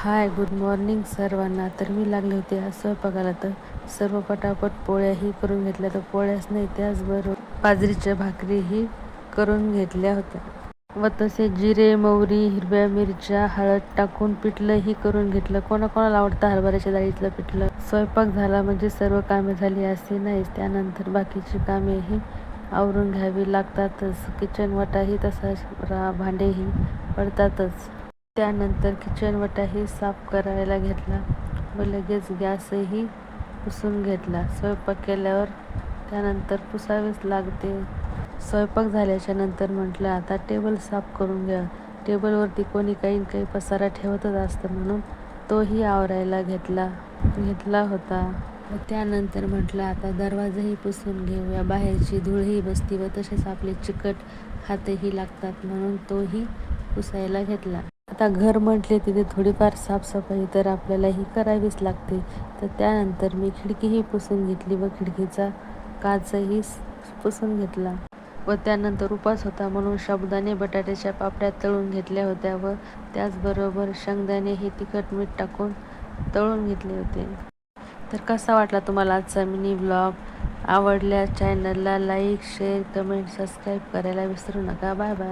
हाय, good morning सर्वांना. तर मी लागले होते आज स्वयंपाकाला. तर सर्व पटापट पोळ्याही करून घेतल्या. तर पोळ्याच नाही, त्याचबरोबर बाजरीच्या भाकरीही करून घेतल्या होत्या व तसे जिरे, मोहरी, हिरव्या मिरच्या, हळद टाकून पिठलंही करून घेतलं. कोणाकोणाला आवडतं हरभऱ्याच्या डाळीतलं पिठलं. स्वयंपाक झाला म्हणजे सर्व कामे झाली असे नाहीच. त्यानंतर बाकीची कामेही आवरून घ्यावी लागतातच. किचन वाटाही तसाच, भांडेही पडतातच. त्यानंतर किचन वाटाही साफ करायला घेतला व लगेच गॅसही पुसून घेतला. स्वयंपाक केल्यावर त्यानंतर पुसावेच लागते. स्वयंपाक झाल्याच्या नंतर म्हटलं आता टेबल साफ करून घ्या. टेबलवरती कोणी काही पसारा ठेवतच असतं, म्हणून तोही आवरायला घेतला होता. व त्यानंतर म्हटलं आता दरवाजाही पुसून घेऊया. बाहेरची धूळही बसती व तसेच आपले चिकट हातही लागतात, म्हणून तोही पुसायला घेतला. आता घर म्हटले तिथे थोडीफार साफसफाई तर आपल्यालाही करावीच लागते. तर त्यानंतर मी खिडकीही पुसून घेतली व खिडकीचा काचही पुसून घेतला. व त्यानंतर उपास होता म्हणून साबुदाणे बटाट्याच्या पापड्या तळून घेतल्या होत्या व त्याचबरोबर शेंगदाणेही तिखट मीठ टाकून तळून घेतले होते. तर कसा वाटला तुम्हाला आजचा मिनी ब्लॉग? आवडल्यास चॅनलला लाईक, शेअर, कमेंट, सबस्क्राईब करायला विसरू नका. Bye bye.